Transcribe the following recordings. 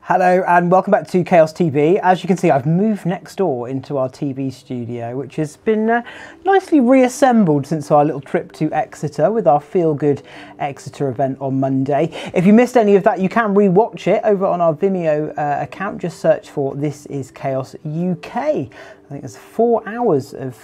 Hello and welcome back to Chaos TV. As you can see, I've moved next door into our TV studio, which has been nicely reassembled since our little trip to Exeter with our Feel Good Exeter event on Monday. If you missed any of that, you can re-watch it over on our Vimeo account. Just search for This Is Chaos UK. I think there's 4 hours of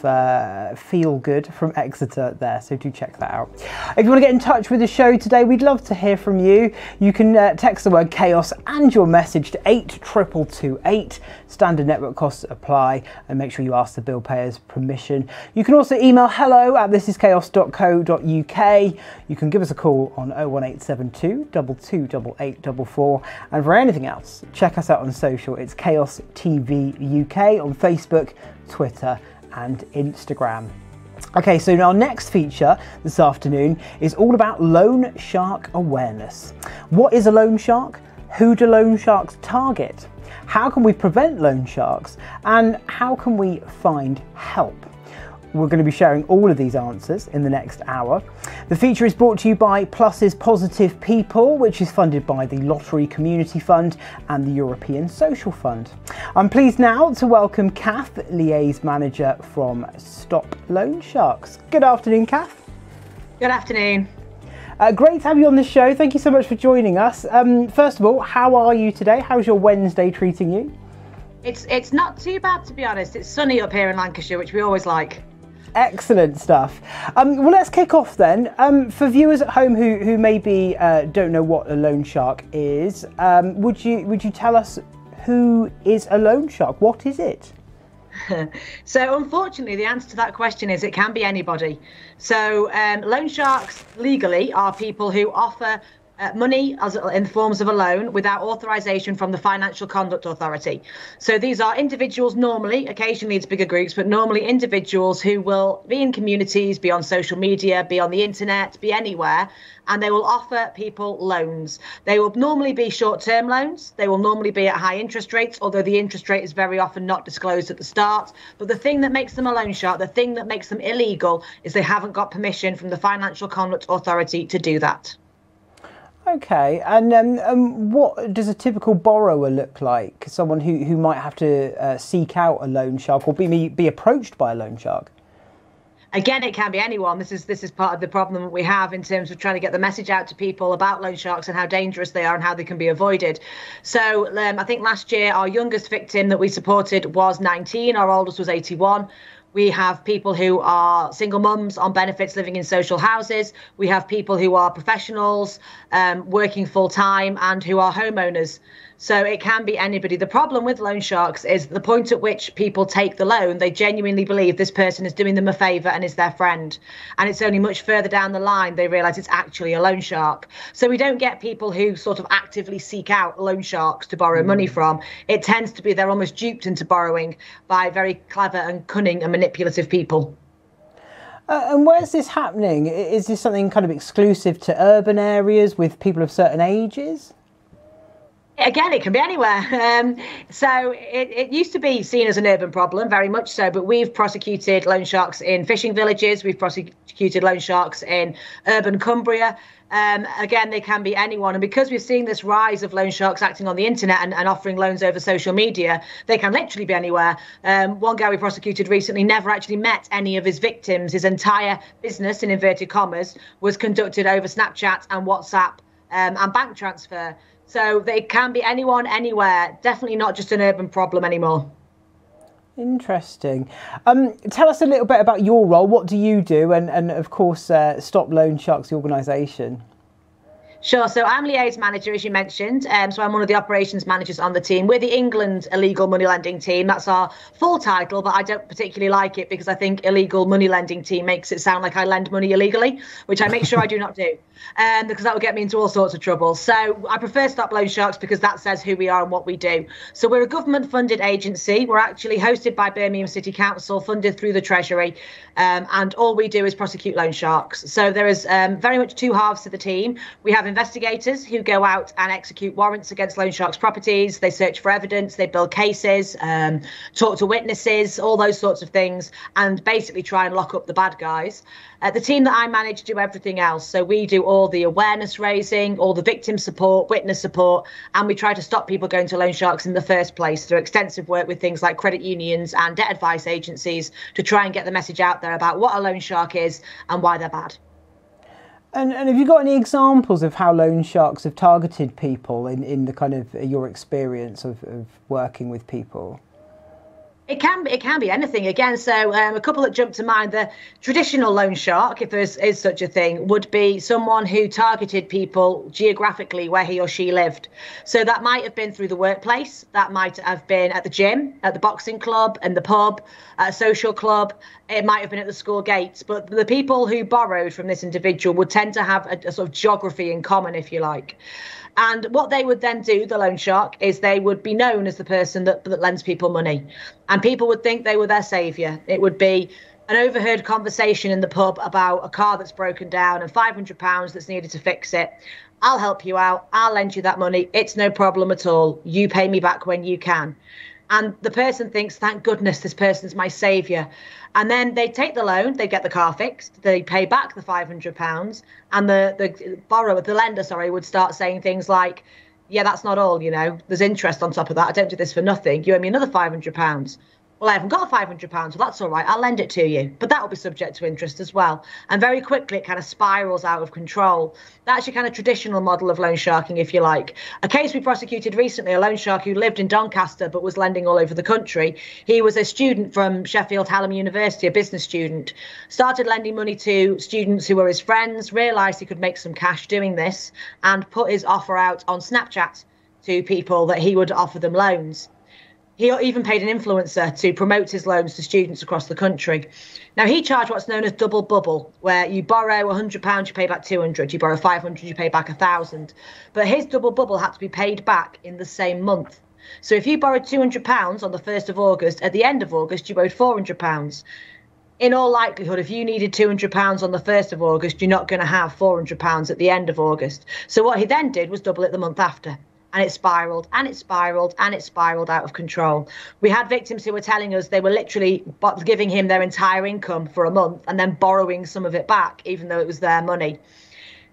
Feel Good from Exeter there, so do check that out. If you want to get in touch with the show today, we'd love to hear from you. You can text the word chaos and your message to 82228. Standard network costs apply, and make sure you ask the bill payer's permission. You can also email hello@thisischaos.co.uk. You can give us a call on 01872 228844, and for anything else, check us out on social. It's Chaos TV UK on Facebook, Twitter and Instagram. Okay, so our next feature this afternoon is all about loan shark awareness. What is a loan shark? Who do loan sharks target? How can we prevent loan sharks? And how can we find help? We're going to be sharing all of these answers in the next hour. The feature is brought to you by Plus's Positive People, which is funded by the Lottery Community Fund and the European Social Fund. I'm pleased now to welcome Kath, Liaison Manager from Stop Loan Sharks. Good afternoon, Kath. Good afternoon. Great to have you on the show. Thank you so much for joining us. First of all, how are you today? How's your Wednesday treating you? It's not too bad, to be honest. It's sunny up here in Lancashire, which we always like. Excellent stuff. Well, let's kick off then. For viewers at home who maybe don't know what a loan shark is, would you tell us who is a loan shark? What is it? So unfortunately, the answer to that question is it can be anybody. So loan sharks legally are people who offer money in the forms of a loan without authorization from the Financial Conduct Authority. So these are individuals normally, occasionally it's bigger groups, but normally individuals who will be in communities, be on social media, be on the internet, be anywhere, and they will offer people loans. They will normally be short-term loans. They will normally be at high interest rates, although the interest rate is very often not disclosed at the start. But the thing that makes them a loan shark, the thing that makes them illegal, is they haven't got permission from the Financial Conduct Authority to do that. Okay, and what does a typical borrower look like? Someone who might have to seek out a loan shark or be approached by a loan shark? Again, it can be anyone. This is part of the problem that we have in terms of trying to get the message out to people about loan sharks and how dangerous they are and how they can be avoided. So I think last year our youngest victim that we supported was 19, our oldest was 81. We have people who are single mums on benefits living in social houses. We have people who are professionals working full time and who are homeowners. So it can be anybody. The problem with loan sharks is the point at which people take the loan, they genuinely believe this person is doing them a favour and is their friend. And it's only much further down the line they realise it's actually a loan shark. So we don't get people who sort of actively seek out loan sharks to borrow money from. It tends to be they're almost duped into borrowing by very clever and cunning and manipulative people. And where's this happening? Is this something kind of exclusive to urban areas with people of certain ages? Again, it can be anywhere. So it used to be seen as an urban problem, very much so, but we've prosecuted loan sharks in fishing villages. We've prosecuted loan sharks in urban Cumbria. Again, they can be anyone. And because we're seeing this rise of loan sharks acting on the internet and offering loans over social media, they can literally be anywhere. One guy we prosecuted recently never actually met any of his victims. His entire business, in inverted commas, was conducted over Snapchat and WhatsApp and bank transfer. So they can be anyone, anywhere. Definitely not just an urban problem anymore. Interesting. Tell us a little bit about your role. What do you do? And of course, Stop Loan Sharks, the organisation. Sure. So I'm Liaison Manager, as you mentioned. So I'm one of the operations managers on the team. We're the England Illegal Money Lending Team. That's our full title, but I don't particularly like it because I think Illegal Money Lending Team makes it sound like I lend money illegally, which I make sure I do not do, because that would get me into all sorts of trouble. So I prefer Stop Loan Sharks because that says who we are and what we do. So we're a government-funded agency. We're actually hosted by Birmingham City Council, funded through the Treasury, and all we do is prosecute loan sharks. So there is very much two halves to the team. We have investigators who go out and execute warrants against loan sharks' properties. They search for evidence, they build cases, talk to witnesses, all those sorts of things, and basically try and lock up the bad guys. The team that I manage do everything else. So we do all the awareness raising, all the victim support, witness support, and we try to stop people going to loan sharks in the first place through extensive work with things like credit unions and debt advice agencies to try and get the message out there about what a loan shark is and why they're bad. And have you got any examples of how loan sharks have targeted people in the kind of your experience of working with people? It can be anything. Again, so a couple that jump to mind. The traditional loan shark, if there is such a thing, would be someone who targeted people geographically where he or she lived. So that might have been through the workplace. That might have been at the gym, at the boxing club, in the pub, at a social club. It might have been at the school gates. But the people who borrowed from this individual would tend to have a sort of geography in common, if you like. And what they would then do, the loan shark, is they would be known as the person that lends people money. And people would think they were their saviour. It would be an overheard conversation in the pub about a car that's broken down and £500 that's needed to fix it. I'll help you out. I'll lend you that money. It's no problem at all. You pay me back when you can. And the person thinks, thank goodness, this person's my saviour. And then they take the loan, they get the car fixed, they pay back the £500, and the borrower, the lender, sorry, would start saying things like, yeah, that's not all, you know, there's interest on top of that. I don't do this for nothing. You owe me another £500. Well, I haven't got £500. Well, that's all right. I'll lend it to you. But that will be subject to interest as well. And very quickly, it kind of spirals out of control. That's your kind of traditional model of loan sharking, if you like. A case we prosecuted recently, a loan shark who lived in Doncaster but was lending all over the country. He was a student from Sheffield Hallam University, a business student. Started lending money to students who were his friends, realised he could make some cash doing this, and put his offer out on Snapchat to people that he would offer them loans. He even paid an influencer to promote his loans to students across the country. Now, he charged what's known as double bubble, where you borrow £100, you pay back 200, you borrow 500, you pay back 1,000. But his double bubble had to be paid back in the same month. So if you borrowed £200 on the 1st of August, at the end of August, you owed £400. In all likelihood, if you needed £200 on the 1st of August, you're not going to have £400 at the end of August. So what he then did was double it the month after. And it spiraled and it spiraled and it spiraled out of control. We had victims who were telling us they were literally giving him their entire income for a month and then borrowing some of it back, even though it was their money.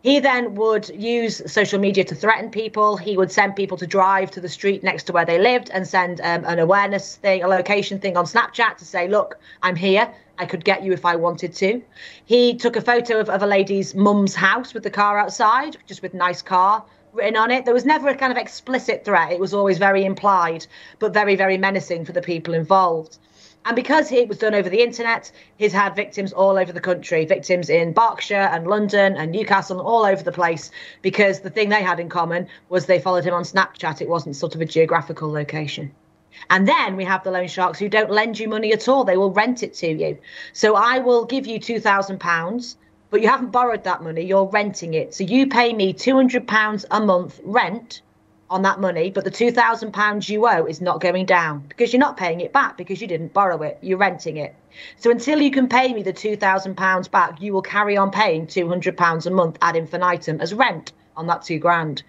He then would use social media to threaten people. He would send people to drive to the street next to where they lived and send an awareness thing, a location thing on Snapchat to say, look, I'm here. I could get you if I wanted to. He took a photo of a lady's mum's house with the car outside, just with nice car written on it. There was never a kind of explicit threat. It was always very implied, but very, very menacing for the people involved. And because it was done over the internet, he's had victims all over the country, victims in Berkshire and London and Newcastle, all over the place, because the thing they had in common was they followed him on Snapchat. It wasn't sort of a geographical location. And then we have the loan sharks who don't lend you money at all. They will rent it to you. So I will give you £2,000, but you haven't borrowed that money, you're renting it. So you pay me £200 a month rent on that money, but the £2,000 you owe is not going down because you're not paying it back because you didn't borrow it, you're renting it. So until you can pay me the £2,000 back, you will carry on paying £200 a month ad infinitum as rent on that £2,000.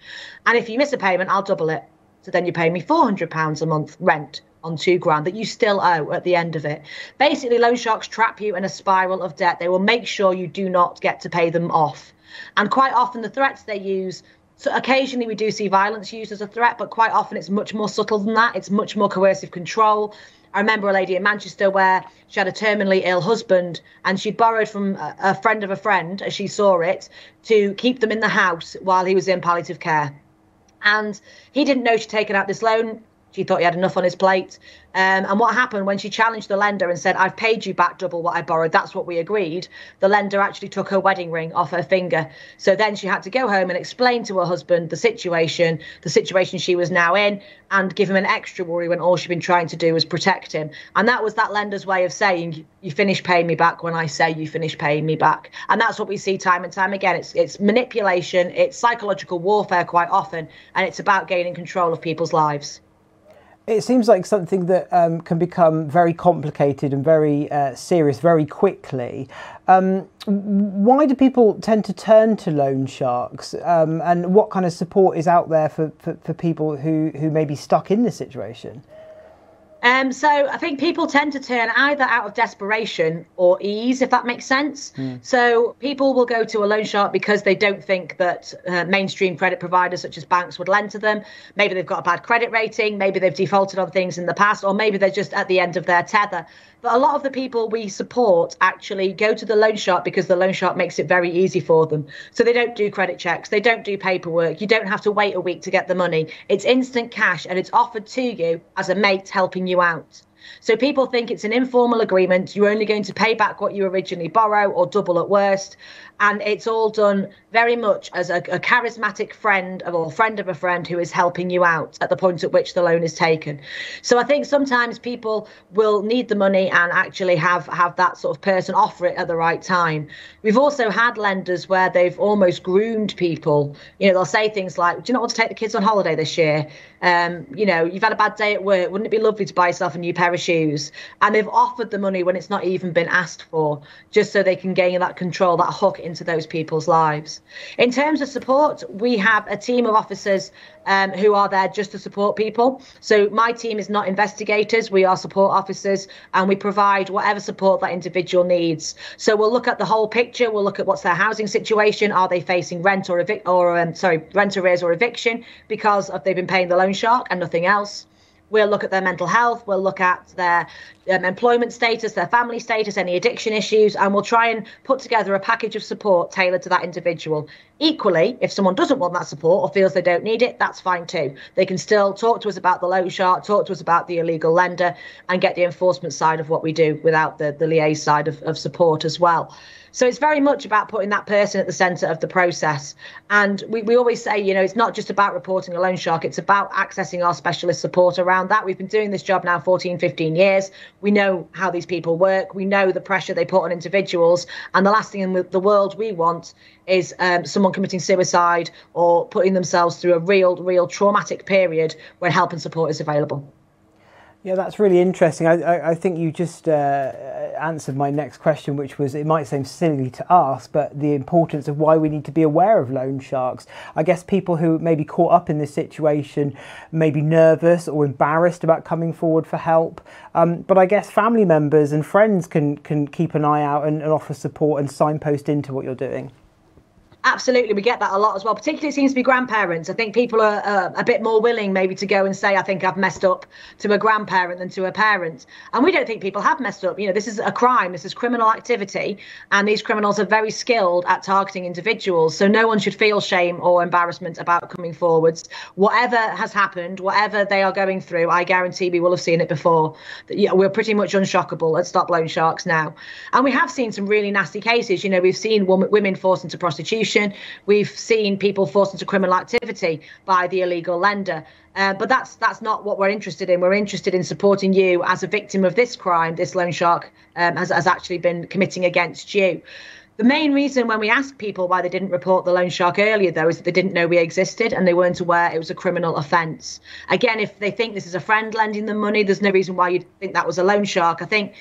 And if you miss a payment, I'll double it. So then you pay me £400 a month rent on £2,000 that you still owe at the end of it. Basically, loan sharks trap you in a spiral of debt. They will make sure you do not get to pay them off. And quite often the threats they use, so occasionally we do see violence used as a threat, but quite often it's much more subtle than that. It's much more coercive control. I remember a lady in Manchester where she had a terminally ill husband and she'd borrowed from a friend of a friend, as she saw it, to keep them in the house while he was in palliative care. And he didn't know she'd taken out this loan. She thought he had enough on his plate. And what happened when she challenged the lender and said, I've paid you back double what I borrowed, that's what we agreed, the lender actually took her wedding ring off her finger. So then she had to go home and explain to her husband the situation she was now in, and give him an extra worry when all she'd been trying to do was protect him. And that was that lender's way of saying, you finish paying me back when I say you finish paying me back. And that's what we see time and time again. It's manipulation, it's psychological warfare quite often, and it's about gaining control of people's lives. It seems like something that can become very complicated and very serious very quickly. Why do people tend to turn to loan sharks, and what kind of support is out there for people who may be stuck in this situation? So I think people tend to turn either out of desperation or ease, if that makes sense. So people will go to a loan shark because they don't think that mainstream credit providers such as banks would lend to them. Maybe they've got a bad credit rating, maybe they've defaulted on things in the past, or maybe they're just at the end of their tether. But a lot of the people we support actually go to the loan shark because the loan shark makes it very easy for them. So they don't do credit checks, they don't do paperwork, you don't have to wait a week to get the money. It's instant cash and it's offered to you as a mate helping you out. So people think it's an informal agreement. You're only going to pay back what you originally borrow or double at worst. And it's all done very much as a charismatic friend or friend of a friend who is helping you out at the point at which the loan is taken. So I think sometimes people will need the money and actually have that sort of person offer it at the right time. We've also had lenders where they've almost groomed people. You know, they'll say things like, do you not want to take the kids on holiday this year? You know, you've had a bad day at work. Wouldn't it be lovely to buy yourself a new pair of shoes? And they've offered the money when it's not even been asked for, just so they can gain that control, that hook into those people's lives. In terms of support, we have a team of officers who are there just to support people. So my team is not investigators, we are support officers, and we provide whatever support that individual needs. So we'll look at the whole picture, we'll look at what's their housing situation, are they facing rent arrears or eviction because they've been paying the loan shark and nothing else. We'll look at their mental health, we'll look at their employment status, their family status, any addiction issues, and we'll try and put together a package of support tailored to that individual. Equally, if someone doesn't want that support or feels they don't need it, that's fine too. They can still talk to us about the loan shark, talk to us about the illegal lender, and get the enforcement side of what we do without the liaise side of support as well. So it's very much about putting that person at the centre of the process. And we always say, you know, it's not just about reporting a loan shark, it's about accessing our specialist support around that. We've been doing this job now 14, 15 years. We know how these people work. We know the pressure they put on individuals. And the last thing in the world we want is someone committing suicide or putting themselves through a real traumatic period where help and support is available. Yeah, that's really interesting. I think you just answered my next question, which was, it might seem silly to ask, but the importance of why we need to be aware of loan sharks. I guess people who may be caught up in this situation may be nervous or embarrassed about coming forward for help. But I guess family members and friends can keep an eye out and offer support and signpost into what you're doing. Absolutely, we get that a lot as well. Particularly, it seems to be grandparents. I think people are a bit more willing maybe to go and say, I think I've messed up to a grandparent than to a parent. And we don't think people have messed up. You know, this is a crime, this is criminal activity, and these criminals are very skilled at targeting individuals. So no one should feel shame or embarrassment about coming forwards. Whatever has happened, whatever they are going through, I guarantee we will have seen it before. We're pretty much unshockable at Stop Loan Sharks now. And we have seen some really nasty cases. You know, we've seen women forced into prostitution. We've seen people forced into criminal activity by the illegal lender. But that's not what we're interested in. We're interested in supporting you as a victim of this crime this loan shark has actually been committing against you. The main reason when we ask people why they didn't report the loan shark earlier, though, is that they didn't know we existed and they weren't aware it was a criminal offence. Again, if they think this is a friend lending them money, there's no reason why you'd think that was a loan shark. I think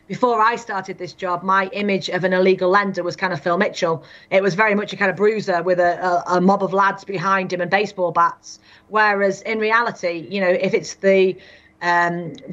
before I started this job, my image of an illegal lender was kind of Phil Mitchell. It was very much a kind of bruiser with a mob of lads behind him and baseball bats. Whereas in reality, you know, if it's the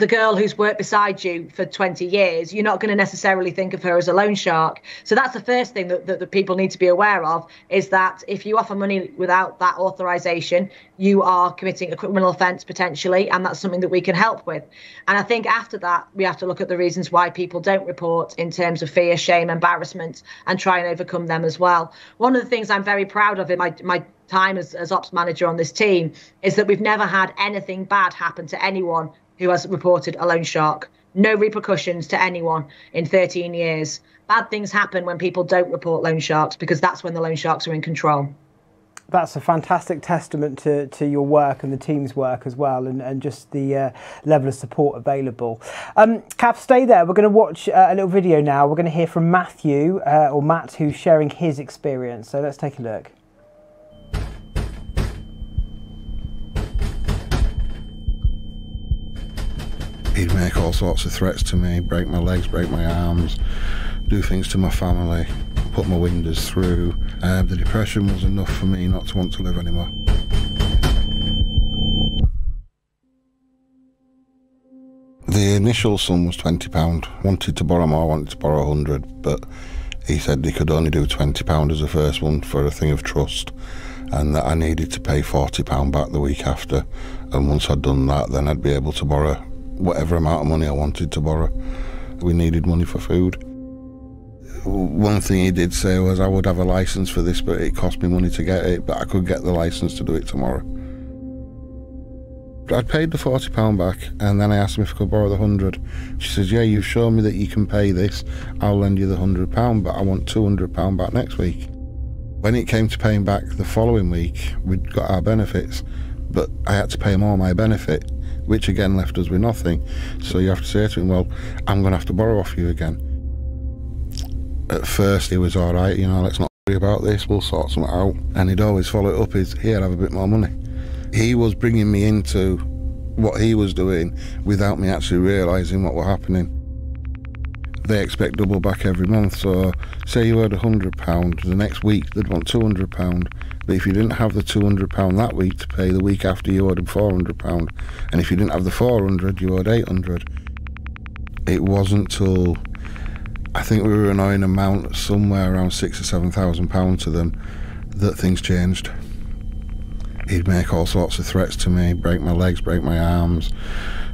girl who's worked beside you for 20 years, you're not going to necessarily think of her as a loan shark. So that's the first thing that the people need to be aware of, is that if you offer money without that authorization, you are committing a criminal offence potentially, and that's something that we can help with. And I think after that, we have to look at the reasons why people don't report in terms of fear, shame, embarrassment, and try and overcome them as well. One of the things I'm very proud of in my time as ops manager on this team is that we've never had anything bad happen to anyone who has reported a loan shark. No repercussions to anyone in 13 years. Bad things happen when people don't report loan sharks, because that's when the loan sharks are in control. That's a fantastic testament to your work and the team's work as well, and just the level of support available. Kath, stay there. We're going to watch a little video now. We're going to hear from Matthew, or Matt, who's sharing his experience. So let's take a look. He'd make all sorts of threats to me, break my legs, break my arms, do things to my family, put my windows through. The depression was enough for me not to want to live anymore. The initial sum was £20. Wanted to borrow more, wanted to borrow 100, but he said he could only do £20 as the first one for a thing of trust, and that I needed to pay £40 back the week after. And once I'd done that, then I'd be able to borrow whatever amount of money I wanted to borrow. We needed money for food. One thing he did say was I would have a licence for this, but it cost me money to get it, but I could get the licence to do it tomorrow. I'd paid the £40 back, and then I asked him if I could borrow the 100. She says, yeah, you've shown me that you can pay this, I'll lend you the £100, but I want £200 back next week. When it came to paying back the following week, we'd got our benefits, but I had to pay him all my benefit, which again left us with nothing. So you have to say to him, well, I'm going to have to borrow off you again. At first he was all right, you know, let's not worry about this, we'll sort something out. And he'd always follow it up as, here, have a bit more money. He was bringing me into what he was doing without me actually realising what was happening. They expect double back every month, so say you owed £100, the next week they'd want £200, but if you didn't have the £200 that week to pay, the week after you owed them £400, and if you didn't have the £400, you owed £800. It wasn't till I think we were an owing amount somewhere around £6,000 or £7,000 to them that things changed. He'd make all sorts of threats to me, break my legs, break my arms,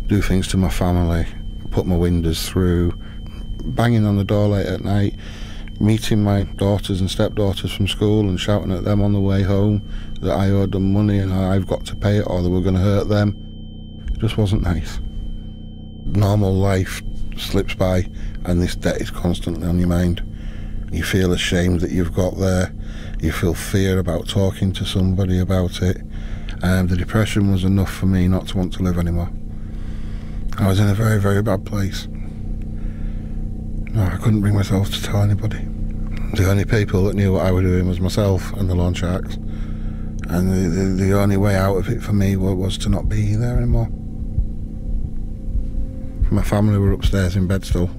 do things to my family, put my windows through, banging on the door late at night, meeting my daughters and stepdaughters from school and shouting at them on the way home that I owed them money and I've got to pay it or they were going to hurt them. It just wasn't nice. Normal life slips by and this debt is constantly on your mind. You feel ashamed that you've got there. You feel fear about talking to somebody about it. The depression was enough for me not to want to live anymore. I was in a very, very bad place. No, I couldn't bring myself to tell anybody. The only people that knew what I was doing was myself and the loan sharks. And the only way out of it for me was to not be there anymore. My family were upstairs in bed still.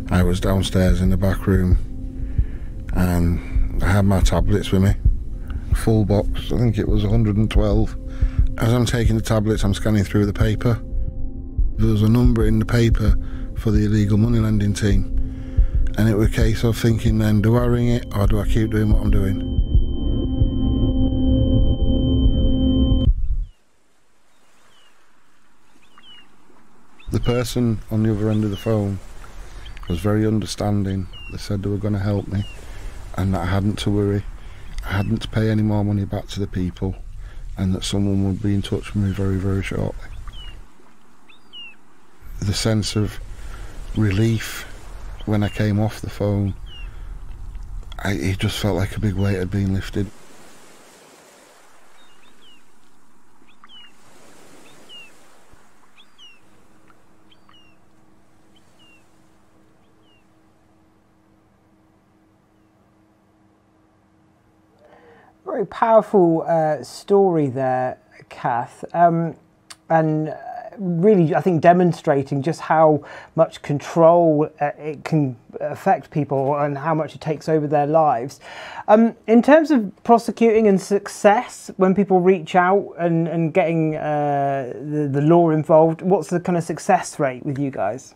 I was downstairs in the back room and I had my tablets with me. Full box, I think it was 112. As I'm taking the tablets, I'm scanning through the paper. There was a number in the paper for the illegal money lending team. And it was a case of thinking then, do I ring it or do I keep doing what I'm doing? The person on the other end of the phone was very understanding. They said they were going to help me and that I hadn't to worry. I hadn't to pay any more money back to the people and that someone would be in touch with me very, very shortly. The sense of relief when I came off the phone, it just felt like a big weight had been lifted. Very powerful story there, Kath, and really, I think, demonstrating just how much control it can affect people and how much it takes over their lives. In terms of prosecuting and success, when people reach out and getting the law involved, what's the kind of success rate with you guys?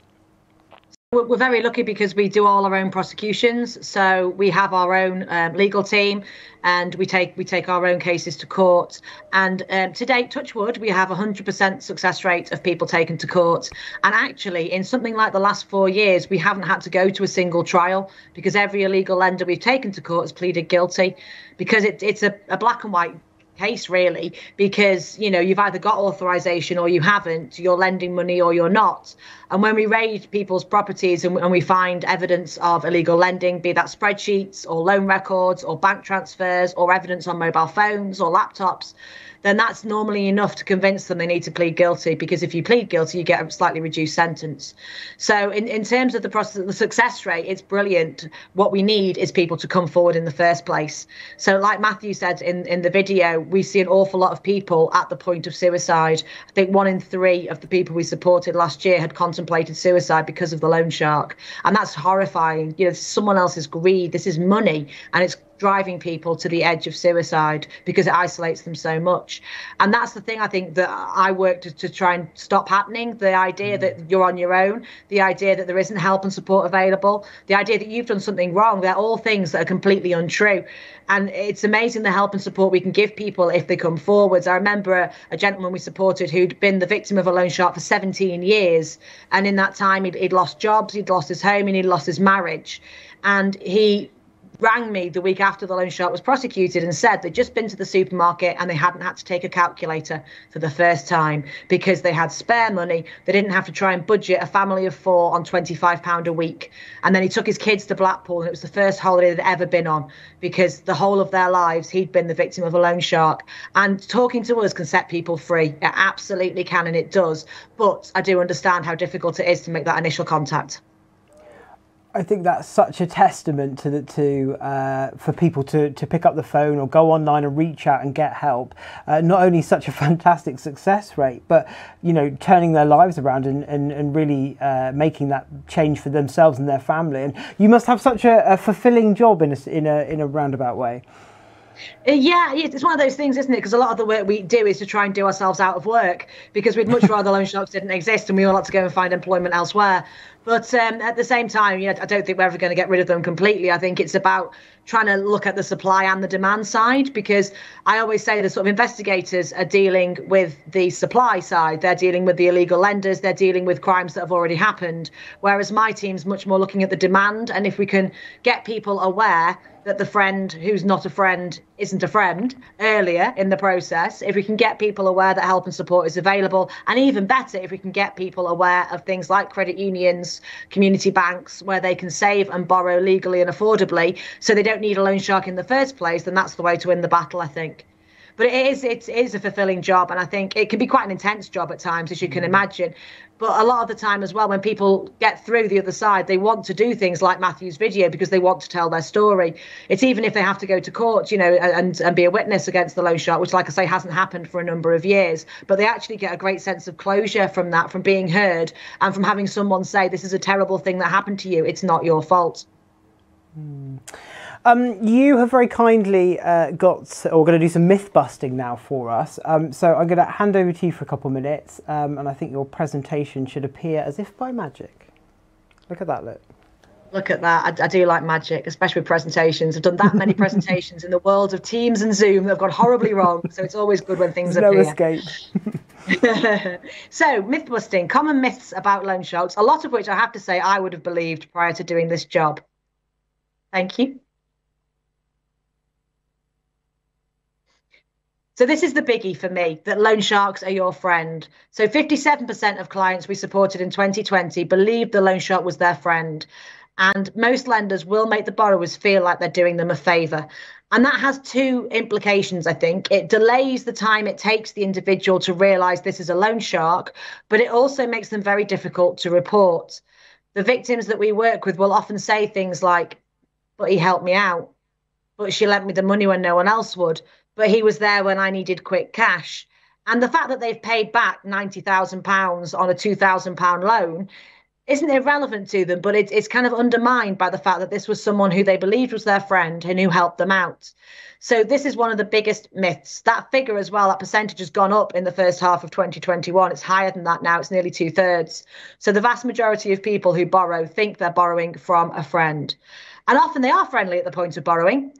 We're very lucky because we do all our own prosecutions. So we have our own legal team and we take our own cases to court. And to date, touch wood, we have 100% success rate of people taken to court. And actually, in something like the last 4 years, we haven't had to go to a single trial because every illegal lender we've taken to court has pleaded guilty, because it's a black and white case, really, because you've either got authorization or you haven't, you're lending money or you're not. And when we raid people's properties and we find evidence of illegal lending, be that spreadsheets or loan records or bank transfers or evidence on mobile phones or laptops, then that's normally enough to convince them they need to plead guilty, because if you plead guilty, you get a slightly reduced sentence. So in terms of the process, the success rate, it's brilliant. What we need is people to come forward in the first place. So like Matthew said in the video, we see an awful lot of people at the point of suicide. I think 1 in 3 of the people we supported last year had contemplated suicide because of the loan shark. And that's horrifying. You know, someone else's greed. This is money, and it's driving people to the edge of suicide because it isolates them so much. And that's the thing I think that I work to try and stop happening. The idea that you're on your own, the idea that there isn't help and support available, the idea that you've done something wrong, they're all things that are completely untrue. And it's amazing the help and support we can give people if they come forwards. I remember a gentleman we supported who'd been the victim of a loan shark for 17 years. And in that time, he'd lost jobs, he'd lost his home, and he'd lost his marriage. And he rang me the week after the loan shark was prosecuted and said they'd just been to the supermarket and they hadn't had to take a calculator for the first time because they had spare money. They didn't have to try and budget a family of 4 on £25 a week. And then he took his kids to Blackpool, and it was the first holiday they'd ever been on because the whole of their lives he'd been the victim of a loan shark. And talking to us can set people free. It absolutely can, and it does. But I do understand how difficult it is to make that initial contact. I think that's such a testament for people to pick up the phone or go online and reach out and get help. Not only such a fantastic success rate, but you know, turning their lives around and really making that change for themselves and their family. And you must have such a fulfilling job in a roundabout way. Yeah, it's one of those things, isn't it? Because a lot of the work we do is to try and do ourselves out of work because we'd much rather loan sharks didn't exist and we all had to go and find employment elsewhere. But at the same time, you know, I don't think we're ever going to get rid of them completely. I think it's about trying to look at the supply and the demand side, because I always say the sort of investigators are dealing with the supply side. They're dealing with the illegal lenders. They're dealing with crimes that have already happened. Whereas my team's much more looking at the demand. And if we can get people aware that the friend who's not a friend isn't a friend earlier in the process, if we can get people aware that help and support is available, and even better, if we can get people aware of things like credit unions, community banks, where they can save and borrow legally and affordably so they don't need a loan shark in the first place, then that's the way to win the battle, I think. But it is a fulfilling job, and I think it can be quite an intense job at times, as you can imagine. But a lot of the time as well, when people get through the other side, they want to do things like Matthew's video because they want to tell their story. It's even if they have to go to court, you know, and be a witness against the loan shark, which, like I say, hasn't happened for a number of years. But they actually get a great sense of closure from that, from being heard, and from having someone say, this is a terrible thing that happened to you. It's not your fault. You have very kindly going to do some myth busting now for us. So I'm going to hand over to you for a couple of minutes, and I think your presentation should appear as if by magic. Look at that, look. Look at that. I do like magic, especially with presentations. I've done that many presentations in the world of Teams and Zoom that have gone horribly wrong. So it's always good when things appear. No escape. So, myth busting, common myths about loan sharks, a lot of which I have to say I would have believed prior to doing this job. Thank you. So this is the biggie for me, that loan sharks are your friend. So 57% of clients we supported in 2020 believed the loan shark was their friend. And most lenders will make the borrowers feel like they're doing them a favour. And that has two implications, I think. It delays the time it takes the individual to realise this is a loan shark, but it also makes them very difficult to report. The victims that we work with will often say things like, but he helped me out, but she lent me the money when no one else would, but he was there when I needed quick cash. And the fact that they've paid back £90,000 on a £2,000 loan isn't irrelevant to them, but it's kind of undermined by the fact that this was someone who they believed was their friend and who helped them out. So this is one of the biggest myths. That figure as well, that percentage has gone up in the first half of 2021. It's higher than that now. It's nearly 2/3. So the vast majority of people who borrow think they're borrowing from a friend. And often they are friendly at the point of borrowing.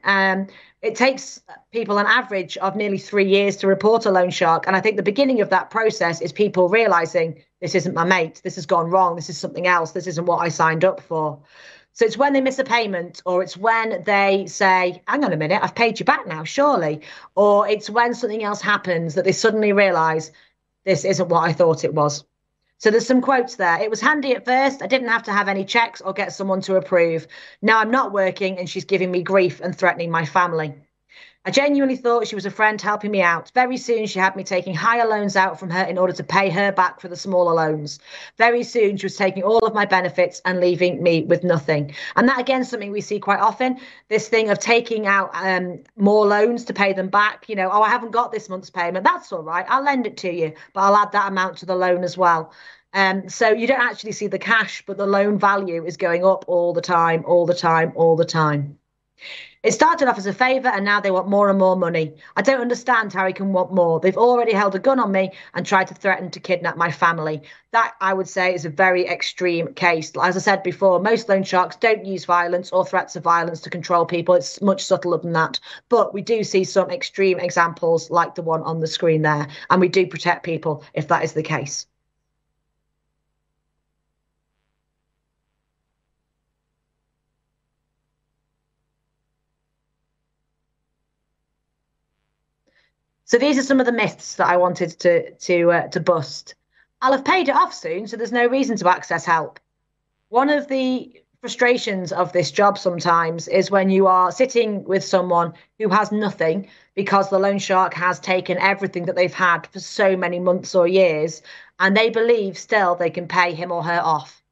It takes people an average of nearly 3 years to report a loan shark. And I think the beginning of that process is people realizing this isn't my mate. This has gone wrong. This is something else. This isn't what I signed up for. So it's when they miss a payment, or it's when they say, hang on a minute, I've paid you back now, surely. Or it's when something else happens that they suddenly realize this isn't what I thought it was. So there's some quotes there. It was handy at first. I didn't have to have any checks or get someone to approve. Now I'm not working and she's giving me grief and threatening my family. I genuinely thought she was a friend helping me out. Very soon, she had me taking higher loans out from her in order to pay her back for the smaller loans. Very soon, she was taking all of my benefits and leaving me with nothing. And that, again, is something we see quite often, this thing of taking out more loans to pay them back. You know, oh, I haven't got this month's payment. That's all right. I'll lend it to you, but I'll add that amount to the loan as well. So you don't actually see the cash, but the loan value is going up all the time, all the time, all the time. It started off as a favour and now they want more and more money. I don't understand how he can want more. They've already held a gun on me and tried to threaten to kidnap my family. That, I would say, is a very extreme case. As I said before, most loan sharks don't use violence or threats of violence to control people. It's much subtler than that. But we do see some extreme examples like the one on the screen there. And we do protect people if that is the case. So these are some of the myths that I wanted to bust. I'll have paid it off soon, so there's no reason to access help. One of the frustrations of this job sometimes is when you are sitting with someone who has nothing because the loan shark has taken everything that they've had for so many months or years, and they believe still they can pay him or her off.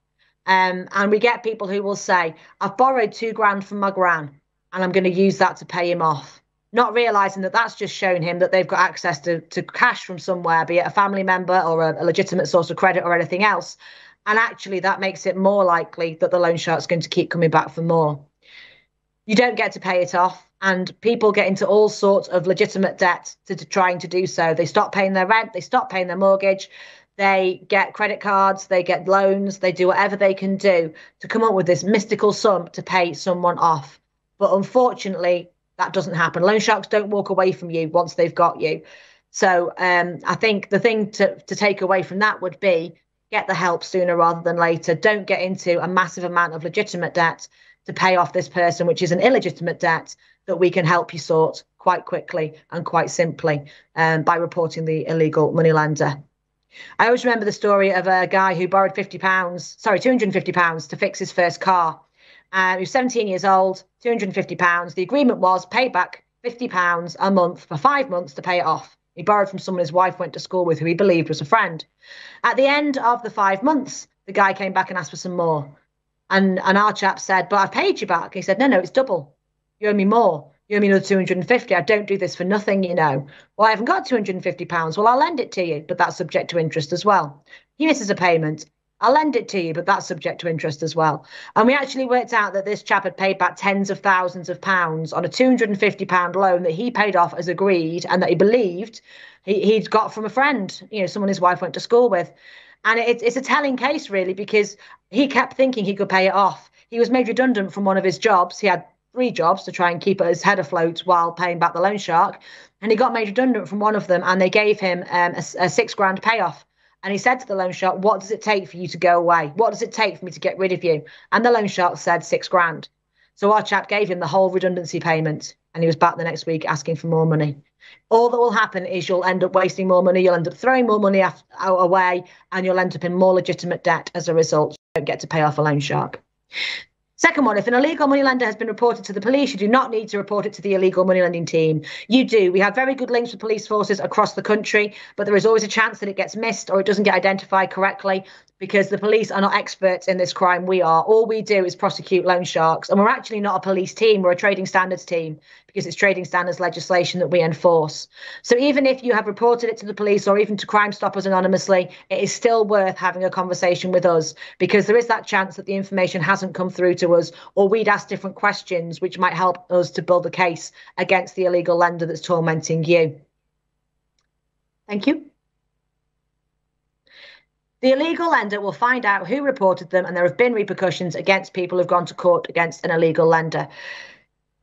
And we get people who will say, I've borrowed £2,000 from my gran, and I'm going to use that to pay him off. Not realizing that that's just shown him that they've got access to cash from somewhere, be it a family member or a legitimate source of credit or anything else. And actually, that makes it more likely that the loan shark's going to keep coming back for more. You don't get to pay it off. And people get into all sorts of legitimate debt to trying to do so. They stop paying their rent. They stop paying their mortgage. They get credit cards. They get loans. They do whatever they can do to come up with this mystical sum to pay someone off. But unfortunately, that doesn't happen. Loan sharks don't walk away from you once they've got you. So I think the thing to take away from that would be get the help sooner rather than later. Don't get into a massive amount of legitimate debt to pay off this person, which is an illegitimate debt that we can help you sort quite quickly and quite simply by reporting the illegal moneylender. I always remember the story of a guy who borrowed £250 to fix his first car. He was 17 years old, £250. The agreement was pay back £50 a month for 5 months to pay it off. He borrowed from someone his wife went to school with, who he believed was a friend. At the end of the 5 months, the guy came back and asked for some more. And our chap said, but I've paid you back. He said, no, it's double. You owe me more. You owe me another 250. I don't do this for nothing, you know. Well, I haven't got £250. Well, I'll lend it to you, but that's subject to interest as well. He misses a payment. I'll lend it to you, but that's subject to interest as well. And we actually worked out that this chap had paid back tens of thousands of pounds on a £250 loan that he paid off as agreed and that he believed he'd got from a friend, you know, someone his wife went to school with. And it's a telling case, really, because he kept thinking he could pay it off. He was made redundant from one of his jobs. He had 3 jobs to try and keep his head afloat while paying back the loan shark. And he got made redundant from one of them, and they gave him a £6,000 payoff. And he said to the loan shark, what does it take for you to go away? What does it take for me to get rid of you? And the loan shark said £6,000. So our chap gave him the whole redundancy payment, and he was back the next week asking for more money. All that will happen is you'll end up wasting more money. You'll end up throwing more money away, and you'll end up in more legitimate debt as a result. You don't get to pay off a loan shark. Second one, if an illegal moneylender has been reported to the police, you do not need to report it to the illegal moneylending team. You do. We have very good links with police forces across the country, but there is always a chance that it gets missed or it doesn't get identified correctly because the police are not experts in this crime. We are. All we do is prosecute loan sharks. And we're actually not a police team. We're a trading standards team because it's trading standards legislation that we enforce. So even if you have reported it to the police or even to Crime Stoppers anonymously, it is still worth having a conversation with us because there is that chance that the information hasn't come through to us or we'd ask different questions which might help us to build a case against the illegal lender that's tormenting you. Thank you. The illegal lender will find out who reported them, and there have been repercussions against people who've gone to court against an illegal lender.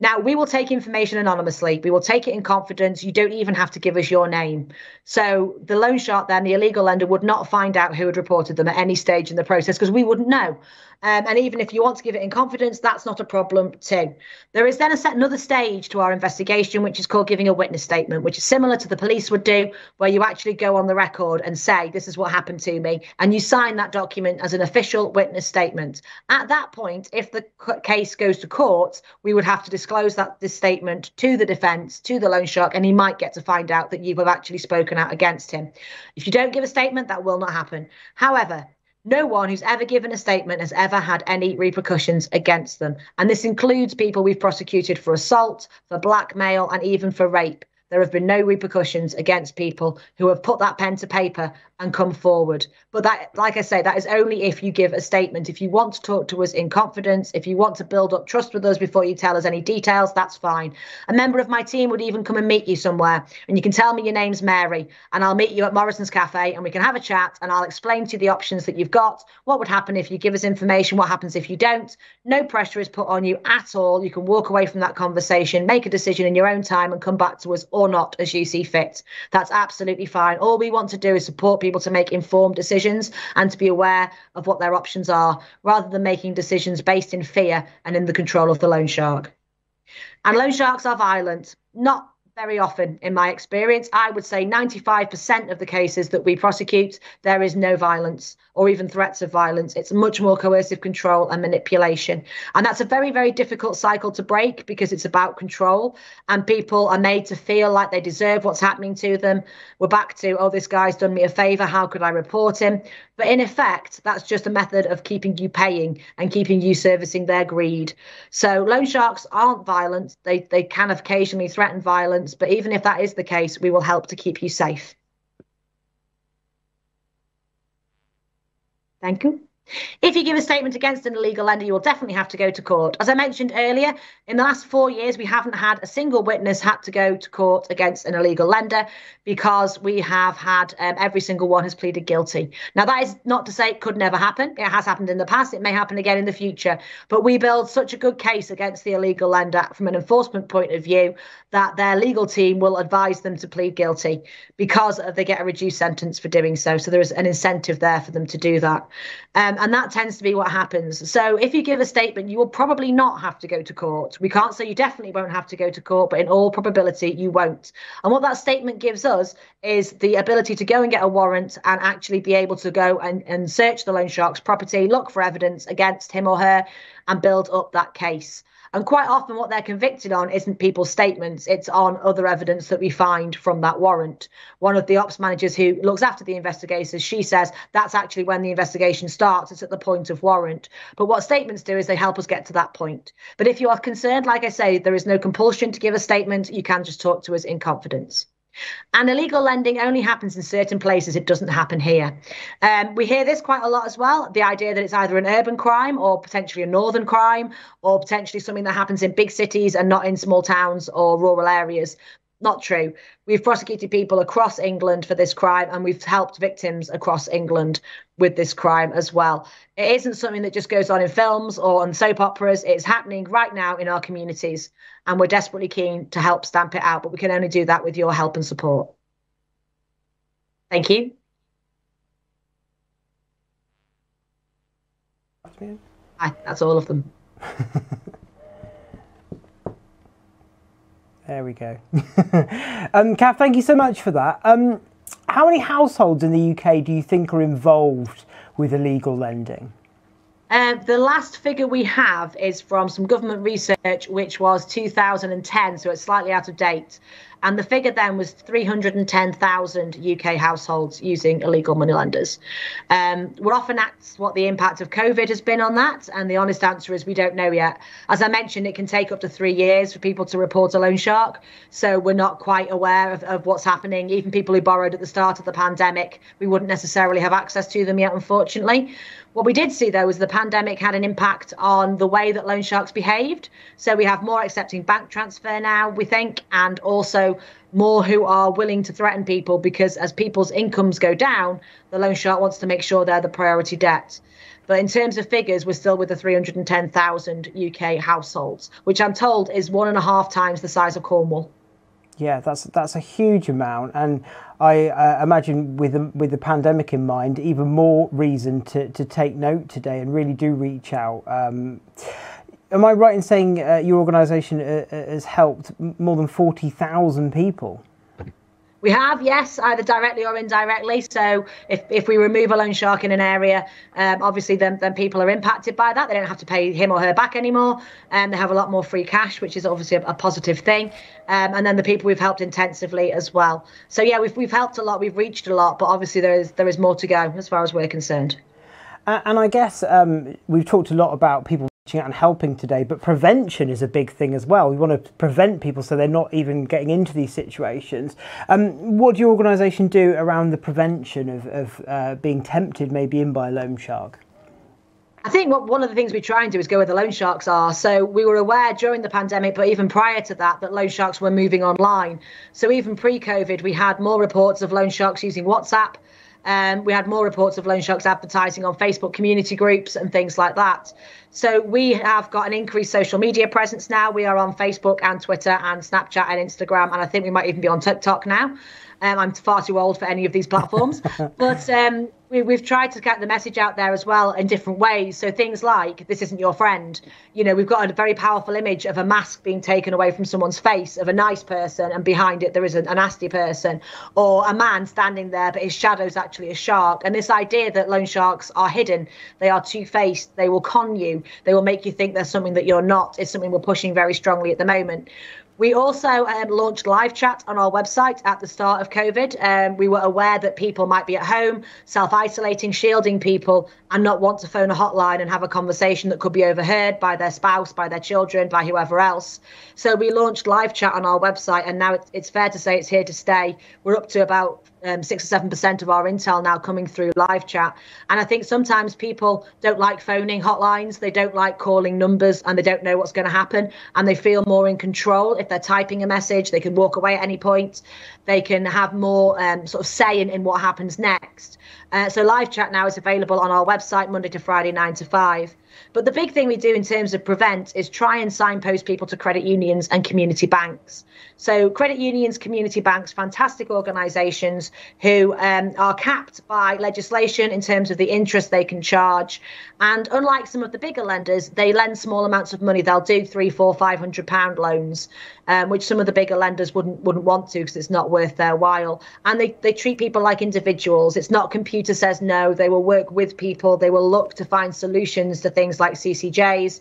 Now, we will take information anonymously. We will take it in confidence. You don't even have to give us your name. So the loan shark then, the illegal lender, would not find out who had reported them at any stage in the process because we wouldn't know. And even if you want to give it in confidence, that's not a problem too. There is then another stage to our investigation, which is called giving a witness statement, which is similar to the police would do, where you actually go on the record and say, this is what happened to me. And you sign that document as an official witness statement. At that point, if the case goes to court, we would have to discuss disclose this statement to the defence, to the loan shark, and he might get to find out that you have actually spoken out against him. If you don't give a statement, that will not happen. However, no one who's ever given a statement has ever had any repercussions against them. And this includes people we've prosecuted for assault, for blackmail, and even for rape. There have been no repercussions against people who have put that pen to paper and come forward. But that, like I say, that is only if you give a statement. If you want to talk to us in confidence, if you want to build up trust with us before you tell us any details, that's fine. A member of my team would even come and meet you somewhere, and you can tell me your name's Mary, and I'll meet you at Morrison's Cafe, and we can have a chat, and I'll explain to you the options that you've got, what would happen if you give us information, what happens if you don't. No pressure is put on you at all. You can walk away from that conversation, make a decision in your own time, and come back to us or not as you see fit. That's absolutely fine. All we want to do is support people to make informed decisions and to be aware of what their options are, rather than making decisions based in fear and in the control of the loan shark. And loan sharks are violent, not very often in my experience. I would say 95% of the cases that we prosecute, there is no violence or even threats of violence. It's much more coercive control and manipulation. And that's a very, very difficult cycle to break, because it's about control, and people are made to feel like they deserve what's happening to them. We're back to, oh, this guy's done me a favor, how could I report him? But in effect, that's just a method of keeping you paying and keeping you servicing their greed. So loan sharks aren't violent. They can occasionally threaten violence, but even if that is the case, we will help to keep you safe. Thank you. If you give a statement against an illegal lender, you will definitely have to go to court. As I mentioned earlier, in the last 4 years, we haven't had a single witness had to go to court against an illegal lender, because we have had every single one has pleaded guilty. Now, that is not to say it could never happen. It has happened in the past. It may happen again in the future. But we build such a good case against the illegal lender from an enforcement point of view that their legal team will advise them to plead guilty, because they get a reduced sentence for doing so. So there is an incentive there for them to do that. And that tends to be what happens. So if you give a statement, you will probably not have to go to court. We can't say you definitely won't have to go to court, but in all probability, you won't. And what that statement gives us is the ability to go and get a warrant and actually be able to go and search the loan shark's property, look for evidence against him or her, and build up that case. And quite often what they're convicted on isn't people's statements, it's on other evidence that we find from that warrant. One of the ops managers who looks after the investigators, she says that's actually when the investigation starts, it's at the point of warrant. But what statements do is they help us get to that point. But if you are concerned, like I say, there is no compulsion to give a statement, you can just talk to us in confidence. And illegal lending only happens in certain places. It doesn't happen here. We hear this quite a lot as well, the idea that it's either an urban crime or potentially a northern crime, or potentially something that happens in big cities and not in small towns or rural areas. Not true. We've prosecuted people across England for this crime, and we've helped victims across England with this crime as well. It isn't something that just goes on in films or on soap operas. It's happening right now in our communities, and we're desperately keen to help stamp it out, but we can only do that with your help and support. Thank you. Hi, that's all of them. There we go. Kath, thank you so much for that. How many households in the UK do you think are involved with illegal lending? The last figure we have is from some government research, which was 2010, so it's slightly out of date. And the figure then was 310,000 UK households using illegal moneylenders. We're often asked what the impact of COVID has been on that, and the honest answer is we don't know yet. As I mentioned, it can take up to 3 years for people to report a loan shark, so we're not quite aware of what's happening. Even people who borrowed at the start of the pandemic, we wouldn't necessarily have access to them yet, unfortunately. What we did see, though, is the pandemic had an impact on the way that loan sharks behaved. So we have more accepting bank transfer now, we think, and also more who are willing to threaten people, because as people's incomes go down, the loan shark wants to make sure they're the priority debt. But in terms of figures, we're still with the 310,000 UK households, which I'm told is 1.5 times the size of Cornwall. Yeah, that's a huge amount, and I imagine with the pandemic in mind, even more reason to take note today and really do reach out. Am I right in saying your organisation has helped more than 40,000 people? We have, yes, either directly or indirectly. So if we remove a loan shark in an area, obviously then people are impacted by that. They don't have to pay him or her back anymore, and they have a lot more free cash, which is obviously a positive thing. And then the people we've helped intensively as well. So yeah, we've helped a lot, we've reached a lot, but obviously there is more to go as far as we're concerned. And I guess we've talked a lot about people reaching out and helping today, but prevention is a big thing as well. We want to prevent people so they're not even getting into these situations. What do your organisation do around the prevention of being tempted maybe in by a loan shark? I think one of the things we try and do is go where the loan sharks are. So we were aware during the pandemic, but even prior to that loan sharks were moving online. So even pre-COVID, we had more reports of loan sharks using WhatsApp. We had more reports of loan sharks advertising on Facebook community groups and things like that. So we have got an increased social media presence now. We are on Facebook and Twitter and Snapchat and Instagram, and I think we might even be on TikTok now. I'm far too old for any of these platforms, but we've tried to get the message out there as well in different ways. So things like, this isn't your friend. You know, we've got a very powerful image of a mask being taken away from someone's face of a nice person, and behind it there is a nasty person, or a man standing there but his shadow's actually a shark. And this idea that loan sharks are hidden, they are two-faced, they will con you, they will make you think there's something that you're not, is something we're pushing very strongly at the moment. We also launched live chat on our website at the start of COVID. We were aware that people might be at home, self-isolating, shielding people, and not want to phone a hotline and have a conversation that could be overheard by their spouse, by their children, by whoever else. So we launched live chat on our website, and now it's fair to say it's here to stay. We're up to about 6 or 7% of our intel now coming through live chat. And I think sometimes people don't like phoning hotlines, they don't like calling numbers, and they don't know what's going to happen, and they feel more in control. If they're typing a message, they can walk away at any point, they can have more sort of say in what happens next. So live chat now is available on our website Monday to Friday 9 to 5. But the big thing we do in terms of prevent is try and signpost people to credit unions and community banks. So credit unions, community banks, fantastic organisations who are capped by legislation in terms of the interest they can charge. And unlike some of the bigger lenders, they lend small amounts of money. They'll do £300, £400, £500 loans, which some of the bigger lenders wouldn't want to, because it's not worth their while. And they treat people like individuals. It's not computer says no. They will work with people. They will look to find solutions to things like CCJs,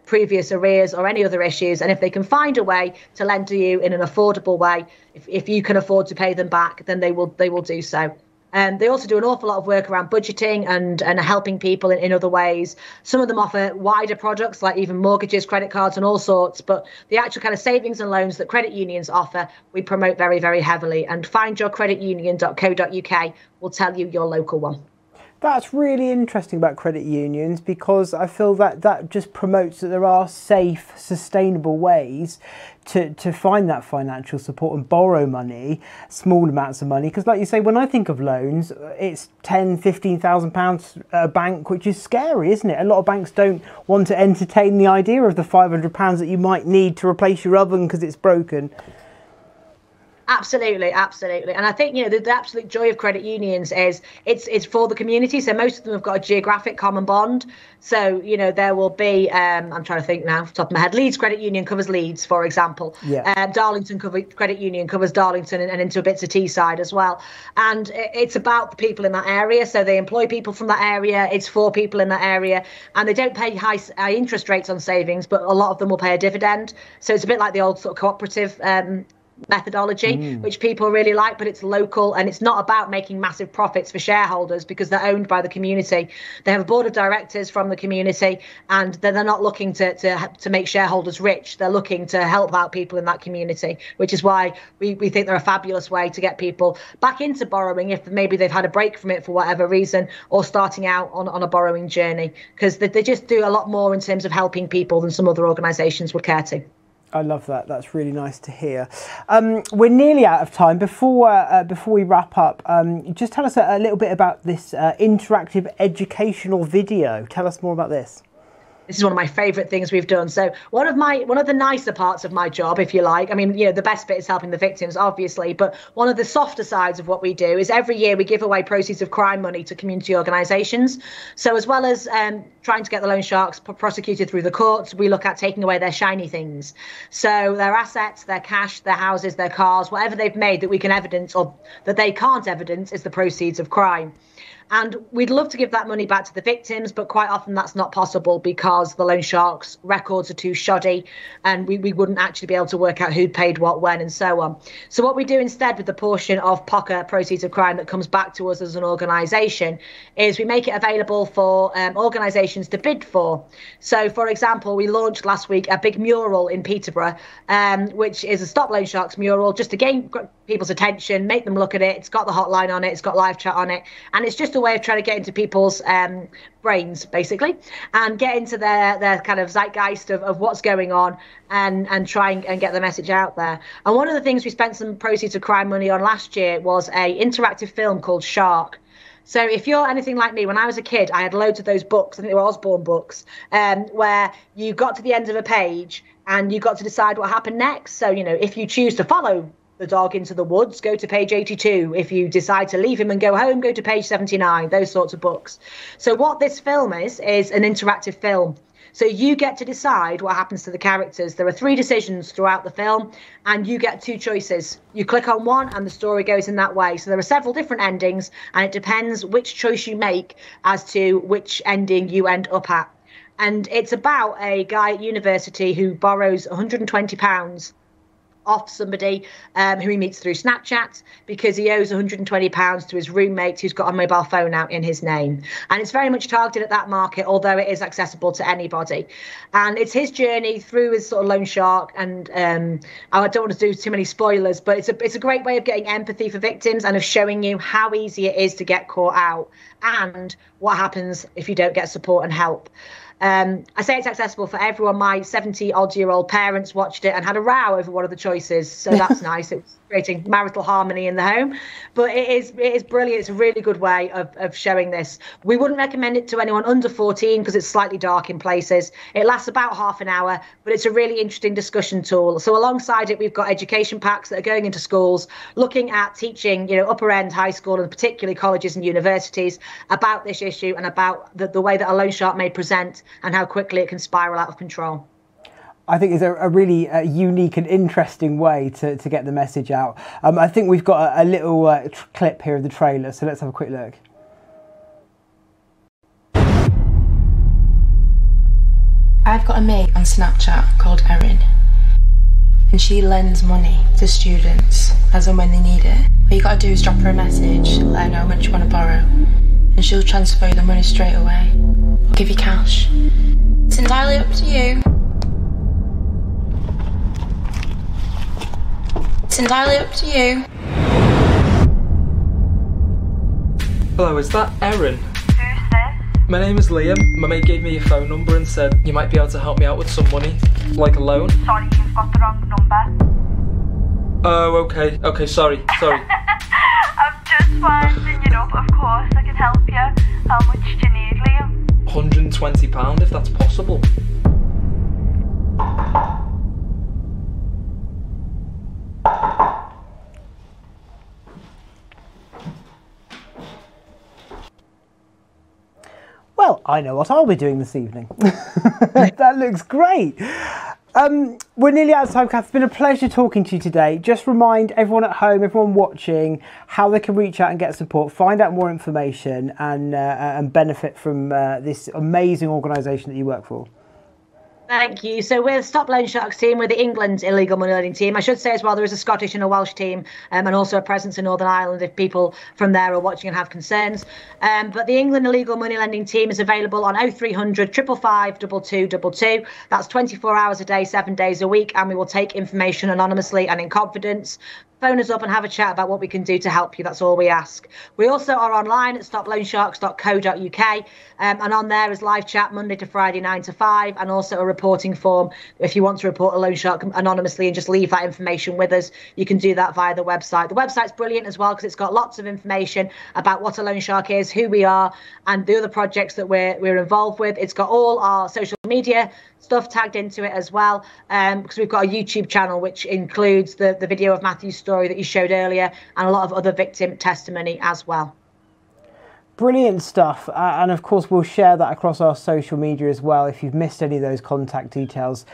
previous arrears, or any other issues. And if they can find a way to lend to you in an affordable way, if you can afford to pay them back, then they will do so. They also do an awful lot of work around budgeting and helping people in other ways. Some of them offer wider products like even mortgages, credit cards, and all sorts. But the actual kind of savings and loans that credit unions offer, we promote very, very heavily. And findyourcreditunion.co.uk will tell you your local one. That's really interesting about credit unions, because I feel that just promotes that there are safe, sustainable ways to find that financial support and borrow money, small amounts of money. Because like you say, when I think of loans, it's £10,000, £15,000 a bank, which is scary, isn't it? A lot of banks don't want to entertain the idea of the £500 that you might need to replace your oven because it's broken. Absolutely, absolutely. And I think, the absolute joy of credit unions is it's for the community. So most of them have got a geographic common bond. So, there will be, I'm trying to think now off the top of my head, Leeds Credit Union covers Leeds, for example. Yeah. Darlington Credit Union covers Darlington and into bits of Teesside as well. And it's about the people in that area. So they employ people from that area. It's for people in that area. And they don't pay high interest rates on savings, but a lot of them will pay a dividend. So it's a bit like the old sort of cooperative methodology, which people really like, but it's local, and it's not about making massive profits for shareholders because they're owned by the community. They have a board of directors from the community, and they're not looking to make shareholders rich. They're looking to help out people in that community, which is why we think they're a fabulous way to get people back into borrowing if maybe they've had a break from it for whatever reason, or starting out on a borrowing journey, because they just do a lot more in terms of helping people than some other organisations would care to. I love that. That's really nice to hear. We're nearly out of time. Before we wrap up, just tell us a little bit about this interactive educational video. Tell us more about this. This is one of my favorite things we've done. So one of the nicer parts of my job, if you like, I mean, the best bit is helping the victims, obviously, but one of the softer sides of what we do is every year we give away proceeds of crime money to community organisations. So as well as trying to get the loan sharks prosecuted through the courts, we look at taking away their shiny things. So their assets, their cash, their houses, their cars, whatever they've made that we can evidence or that they can't evidence is the proceeds of crime. And we'd love to give that money back to the victims, but quite often that's not possible because the loan sharks' records are too shoddy and we wouldn't actually be able to work out who'd paid what, when, and so on. So what we do instead with the portion of POCA, proceeds of crime, that comes back to us as an organisation is we make it available for organisations to bid for. So, for example, we launched last week a big mural in Peterborough, which is a Stop Loan Sharks mural, just to gain people's attention, make them look at it. It's got the hotline on it, it's got live chat on it, and it's just a way of trying to get into people's brains, basically, and get into their kind of zeitgeist of what's going on and try and get the message out there. And one of the things we spent some proceeds of crime money on last year was a interactive film called Shark. So if you're anything like me, when I was a kid, I had loads of those books, I think they were Osborne books, where you got to the end of a page and you got to decide what happened next. So, if you choose to follow the dog into the woods, go to page 82. If you decide to leave him and go home, go to page 79, those sorts of books. So what this film is an interactive film. So you get to decide what happens to the characters. There are 3 decisions throughout the film, and you get 2 choices. You click on one, and the story goes in that way. So there are several different endings, and it depends which choice you make as to which ending you end up at. And it's about a guy at university who borrows £120 off somebody who he meets through Snapchat because he owes £120 to his roommate who's got a mobile phone out in his name. And it's very much targeted at that market, although it is accessible to anybody. And it's his journey through his sort of loan shark. And I don't want to do too many spoilers, but it's a great way of getting empathy for victims and of showing you how easy it is to get caught out and what happens if you don't get support and help. I say it's accessible for everyone. My 70-odd-year-old parents watched it and had a row over one of the choices, so that's nice. It was creating marital harmony in the home, but it is brilliant. It's a really good way of showing this. We wouldn't recommend it to anyone under 14 because it's slightly dark in places. It lasts about half an hour, but it's a really interesting discussion tool. So alongside it, we've got education packs that are going into schools, looking at teaching, upper end high school and particularly colleges and universities about this issue and about the way that a loan shark may present and how quickly it can spiral out of control. I think it's a really unique and interesting way to get the message out. I think we've got a little clip here of the trailer, so let's have a quick look. I've got a mate on Snapchat called Erin, and she lends money to students as and when they need it. All you gotta do is drop her a message, let her know how much you want to borrow, and she'll transfer the money straight away. I'll give you cash. It's entirely up to you. It's entirely up to you. Hello, is that Erin? Who's this? My name is Liam. My mate gave me your phone number and said you might be able to help me out with some money, like a loan. Sorry, you've got the wrong number. Oh, okay. Okay, sorry. I'm just winding it up, of course I can help you. How much do you need, Liam? £120 if that's possible. Well, I know what I'll be doing this evening. That looks great. We're nearly out of time, Kath. It's been a pleasure talking to you today. Just remind everyone at home, everyone watching, how they can reach out and get support, find out more information and benefit from this amazing organisation that you work for. Thank you. So we're the Stop Loan Sharks team. We're the England illegal money lending team. I should say as well, there is a Scottish and a Welsh team and also a presence in Northern Ireland if people from there are watching and have concerns. But the England illegal money lending team is available on 0300 555 2222. That's 24 hours a day, 7 days a week. And we will take information anonymously and in confidence. Phone us up and have a chat about what we can do to help you. That's all we ask. We also are online at stoploansharks.co.uk and on there is live chat Monday to Friday 9 to 5 and also a reporting form. If you want to report a loan shark anonymously and just leave that information with us, you can do that via the website. The website's brilliant as well because it's got lots of information about what a loan shark is, who we are and the other projects that we're involved with. It's got all our social media stuff tagged into it as well, because we've got a YouTube channel which includes the video of Matthew's story that you showed earlier and a lot of other victim testimony as well. Brilliant stuff, and of course we'll share that across our social media as well. If you've missed any of those contact details,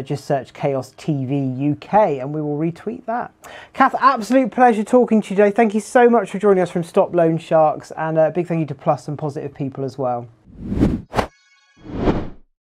just search Chaos TV UK and we will retweet that. Kath, absolute pleasure talking to you today. Thank you so much for joining us from Stop Loan Sharks, and a big thank you to Plus and Positive People as well.